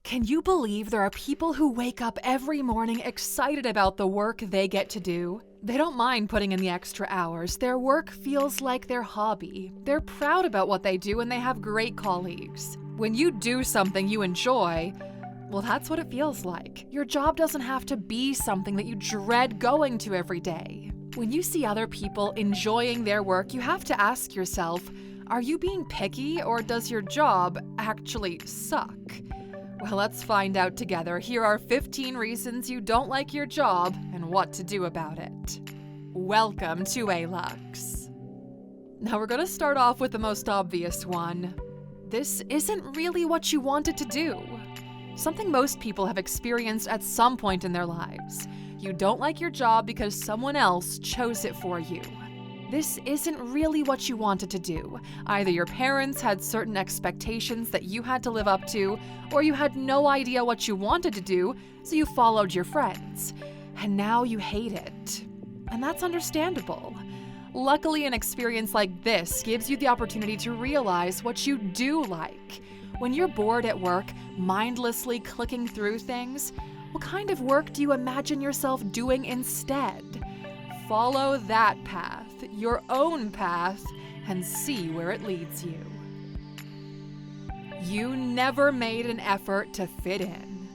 Can you believe there are people who wake up every morning excited about the work they get to do? They don't mind putting in the extra hours. Their work feels like their hobby. They're proud about what they do and they have great colleagues. When you do something you enjoy, well, that's what it feels like. Your job doesn't have to be something that you dread going to every day. When you see other people enjoying their work, you have to ask yourself, are you being picky or does your job actually suck? Well, let's find out together. Here are 15 reasons you don't like your job and what to do about it. Welcome to Alux. Now we're going to start off with the most obvious one. This isn't really what you wanted to do. Something most people have experienced at some point in their lives. You don't like your job because someone else chose it for you. This isn't really what you wanted to do. Either your parents had certain expectations that you had to live up to, or you had no idea what you wanted to do, so you followed your friends. And now you hate it. And that's understandable. Luckily, an experience like this gives you the opportunity to realize what you do like. When you're bored at work, mindlessly clicking through things, what kind of work do you imagine yourself doing instead? Follow that path, your own path, and see where it leads you. You never made an effort to fit in.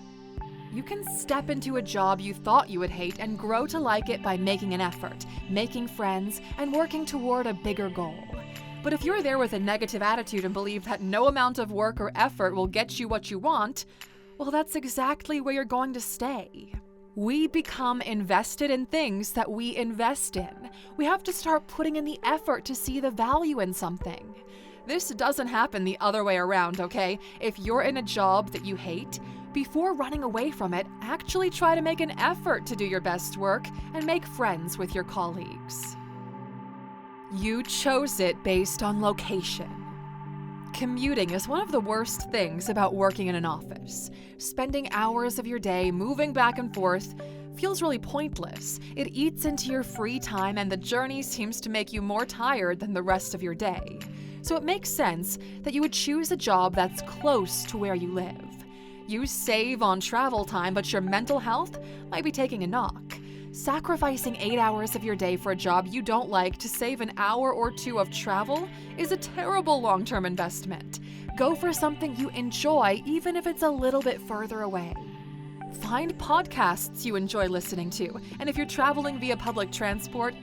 You can step into a job you thought you would hate and grow to like it by making an effort, making friends, and working toward a bigger goal. But if you're there with a negative attitude and believe that no amount of work or effort will get you what you want, well, that's exactly where you're going to stay. We become invested in things that we invest in. We have to start putting in the effort to see the value in something. This doesn't happen the other way around, okay? If you're in a job that you hate, before running away from it, actually try to make an effort to do your best work and make friends with your colleagues. You chose it based on location. Commuting is one of the worst things about working in an office. Spending hours of your day moving back and forth feels really pointless. It eats into your free time and the journey seems to make you more tired than the rest of your day. So it makes sense that you would choose a job that's close to where you live. You save on travel time, but your mental health might be taking a knock. Sacrificing 8 hours of your day for a job you don't like to save an hour or two of travel is a terrible long-term investment. Go for something you enjoy, even if it's a little bit further away. Find podcasts you enjoy listening to, and if you're traveling via public transport,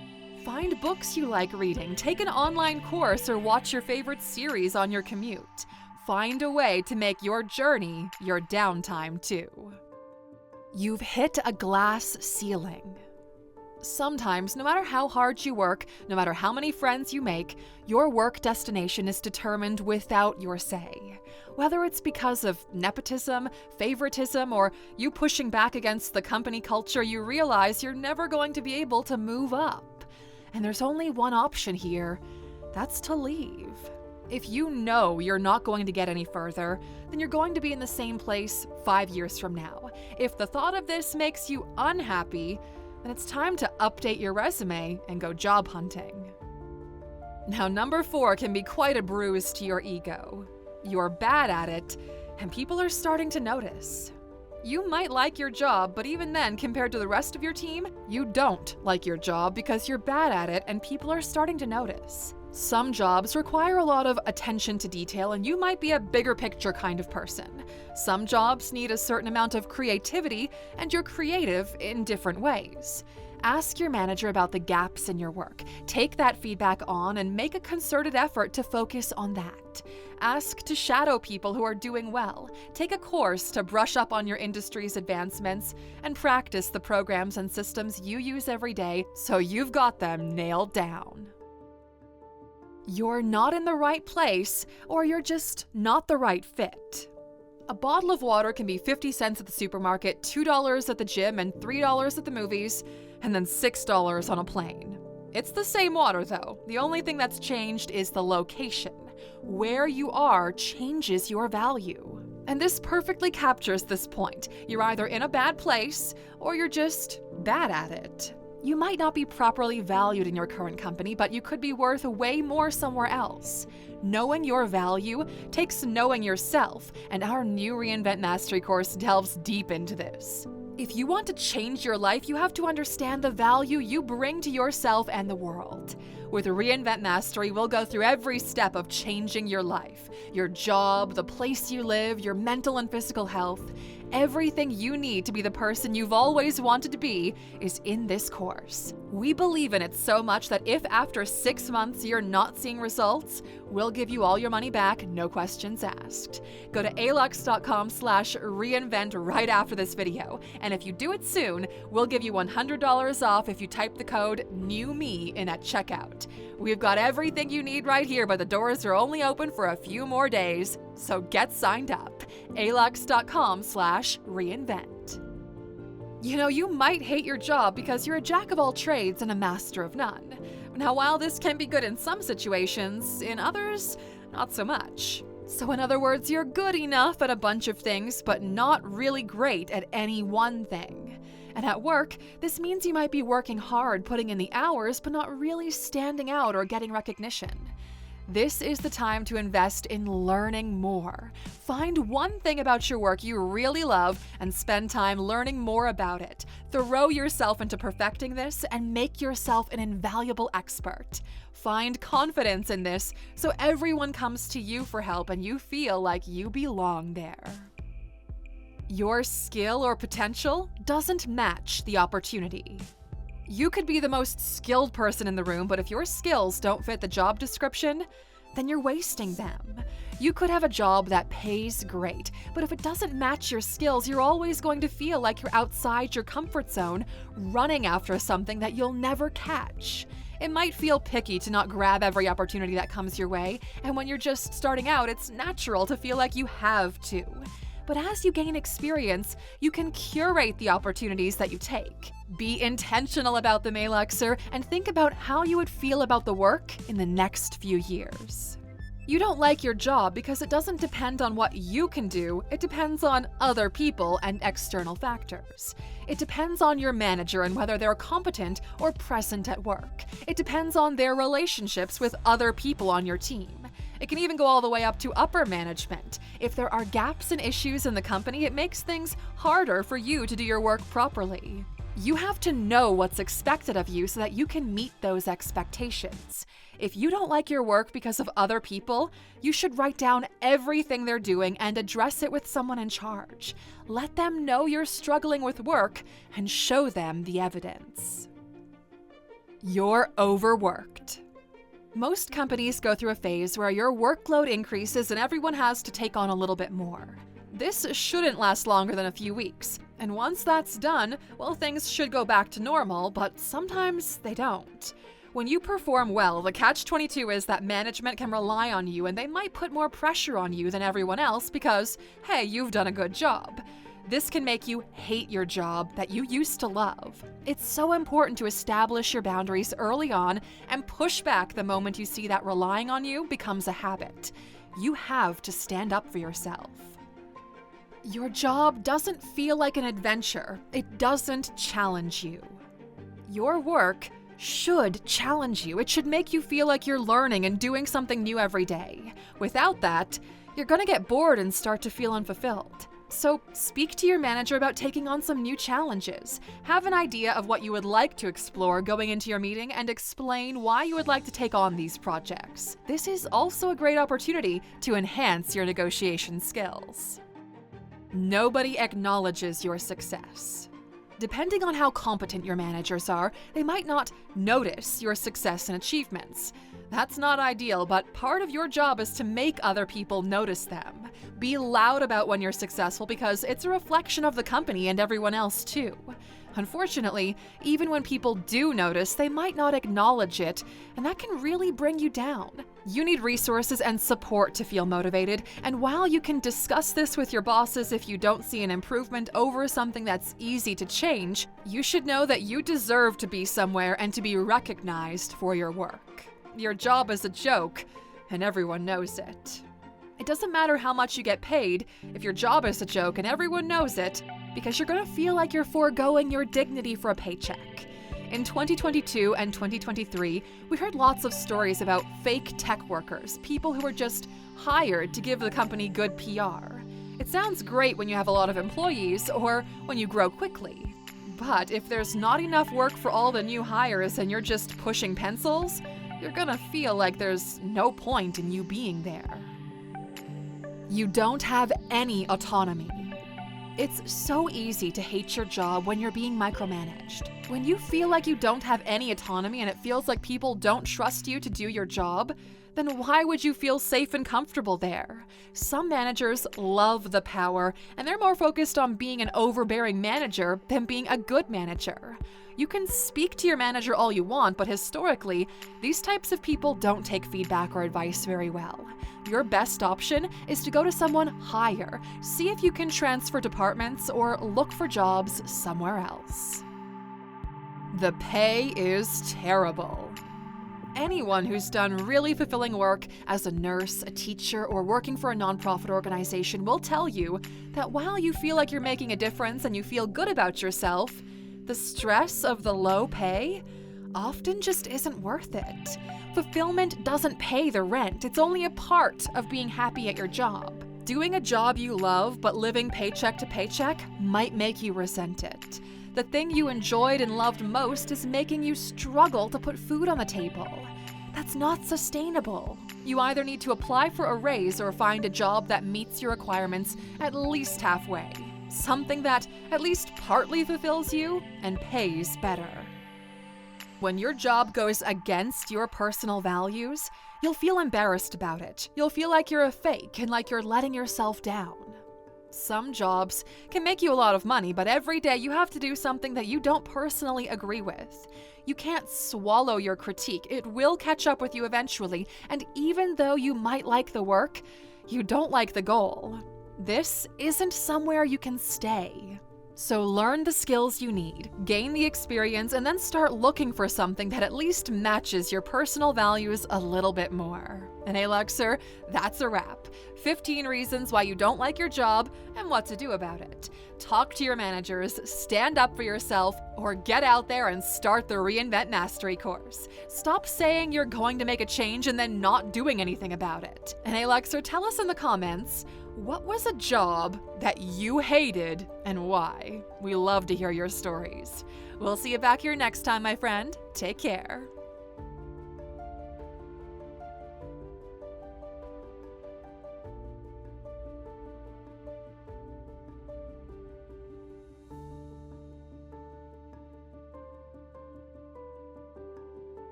find books you like reading, take an online course, or watch your favorite series on your commute. Find a way to make your journey your downtime too. You've hit a glass ceiling. Sometimes, no matter how hard you work, no matter how many friends you make, your work destination is determined without your say. Whether it's because of nepotism, favoritism, or you pushing back against the company culture, you realize you're never going to be able to move up. And there's only one option here. That's to leave. If you know you're not going to get any further, then you're going to be in the same place 5 years from now. If the thought of this makes you unhappy, then it's time to update your resume and go job hunting. Now, number 4 can be quite a bruise to your ego. You're bad at it, and people are starting to notice. You might like your job, but even then, compared to the rest of your team, you don't like your job because you're bad at it and people are starting to notice. Some jobs require a lot of attention to detail, and you might be a bigger picture kind of person. Some jobs need a certain amount of creativity, and you're creative in different ways. Ask your manager about the gaps in your work. Take that feedback on and make a concerted effort to focus on that. Ask to shadow people who are doing well. Take a course to brush up on your industry's advancements, and practice the programs and systems you use every day so you've got them nailed down. You're not in the right place, or you're just not the right fit. A bottle of water can be 50 cents at the supermarket, $2 at the gym, and $3 at the movies, and then $6 on a plane. It's the same water though. The only thing that's changed is the location. Where you are changes your value. And this perfectly captures this point. You're either in a bad place, or you're just bad at it. You might not be properly valued in your current company, but you could be worth way more somewhere else. Knowing your value takes knowing yourself, and our new Reinvent Mastery course delves deep into this. If you want to change your life, you have to understand the value you bring to yourself and the world. With Reinvent Mastery, we'll go through every step of changing your life, your job, the place you live, your mental and physical health. Everything you need to be the person you've always wanted to be is in this course. We believe in it so much that if after 6 months you're not seeing results, we'll give you all your money back, no questions asked. Go to Alux.com/reinvent right after this video, and if you do it soon, we'll give you $100 off if you type the code NEWME in at checkout. We've got everything you need right here, but the doors are only open for a few more days, so get signed up. Alux.com/reinvent. You know, you might hate your job because you're a jack of all trades and a master of none. Now, while this can be good in some situations, in others, not so much. So in other words, you're good enough at a bunch of things, but not really great at any one thing. And at work, this means you might be working hard, putting in the hours, but not really standing out or getting recognition. This is the time to invest in learning more. Find one thing about your work you really love and spend time learning more about it. Throw yourself into perfecting this and make yourself an invaluable expert. Find confidence in this so everyone comes to you for help and you feel like you belong there. Your skill or potential doesn't match the opportunity. You could be the most skilled person in the room, but if your skills don't fit the job description, then you're wasting them. You could have a job that pays great, but if it doesn't match your skills, you're always going to feel like you're outside your comfort zone, running after something that you'll never catch. It might feel picky to not grab every opportunity that comes your way, and when you're just starting out, it's natural to feel like you have to. But as you gain experience, you can curate the opportunities that you take. Be intentional about them, Aluxer, and think about how you would feel about the work in the next few years. You don't like your job because it doesn't depend on what you can do, it depends on other people and external factors. It depends on your manager and whether they're competent or present at work. It depends on their relationships with other people on your team. It can even go all the way up to upper management. If there are gaps and issues in the company, it makes things harder for you to do your work properly. You have to know what's expected of you so that you can meet those expectations. If you don't like your work because of other people, you should write down everything they're doing and address it with someone in charge. Let them know you're struggling with work and show them the evidence. You're overworked. Most companies go through a phase where your workload increases and everyone has to take on a little bit more. This shouldn't last longer than a few weeks, and once that's done, well, things should go back to normal, but sometimes they don't. When you perform well, the catch-22 is that management can rely on you and they might put more pressure on you than everyone else because, hey, you've done a good job. This can make you hate your job that you used to love. It's so important to establish your boundaries early on and push back the moment you see that relying on you becomes a habit. You have to stand up for yourself. Your job doesn't feel like an adventure. It doesn't challenge you. Your work should challenge you. It should make you feel like you're learning and doing something new every day. Without that, you're going to get bored and start to feel unfulfilled. So speak to your manager about taking on some new challenges. Have an idea of what you would like to explore going into your meeting and explain why you would like to take on these projects. This is also a great opportunity to enhance your negotiation skills. Nobody acknowledges your success. Depending on how competent your managers are, they might not notice your success and achievements. That's not ideal, but part of your job is to make other people notice them. Be loud about when you're successful because it's a reflection of the company and everyone else too. Unfortunately, even when people do notice, they might not acknowledge it, and that can really bring you down. You need resources and support to feel motivated, and while you can discuss this with your bosses if you don't see an improvement over something that's easy to change, you should know that you deserve to be somewhere and to be recognized for your work. Your job is a joke, and everyone knows it. It doesn't matter how much you get paid if your job is a joke and everyone knows it, because you're going to feel like you're foregoing your dignity for a paycheck. In 2022 and 2023, we heard lots of stories about fake tech workers, people who were just hired to give the company good PR. It sounds great when you have a lot of employees or when you grow quickly. But if there's not enough work for all the new hires and you're just pushing pencils, you're gonna feel like there's no point in you being there. You don't have any autonomy. It's so easy to hate your job when you're being micromanaged. When you feel like you don't have any autonomy and it feels like people don't trust you to do your job, then why would you feel safe and comfortable there? Some managers love the power, and they're more focused on being an overbearing manager than being a good manager. You can speak to your manager all you want, but historically, these types of people don't take feedback or advice very well. Your best option is to go to someone higher, see if you can transfer departments or look for jobs somewhere else. The pay is terrible. Anyone who's done really fulfilling work as a nurse, a teacher, or working for a nonprofit organization will tell you that while you feel like you're making a difference and you feel good about yourself, the stress of the low pay often just isn't worth it. Fulfillment doesn't pay the rent. It's only a part of being happy at your job. Doing a job you love but living paycheck to paycheck might make you resent it. The thing you enjoyed and loved most is making you struggle to put food on the table. That's not sustainable. You either need to apply for a raise or find a job that meets your requirements at least halfway. Something that at least partly fulfills you and pays better. When your job goes against your personal values, you'll feel embarrassed about it. You'll feel like you're a fake and like you're letting yourself down. Some jobs can make you a lot of money, but every day you have to do something that you don't personally agree with. You can't swallow your critique. It will catch up with you eventually, and even though you might like the work, you don't like the goal. This isn't somewhere you can stay. So learn the skills you need, gain the experience, and then start looking for something that at least matches your personal values a little bit more. And Aluxer, that's a wrap. 15 reasons why you don't like your job and what to do about it. Talk to your managers, stand up for yourself, or get out there and start the Reinvent Mastery course. Stop saying you're going to make a change and then not doing anything about it. And Aluxer, tell us in the comments, what was a job that you hated and why? We love to hear your stories. We'll see you back here next time, my friend. Take care.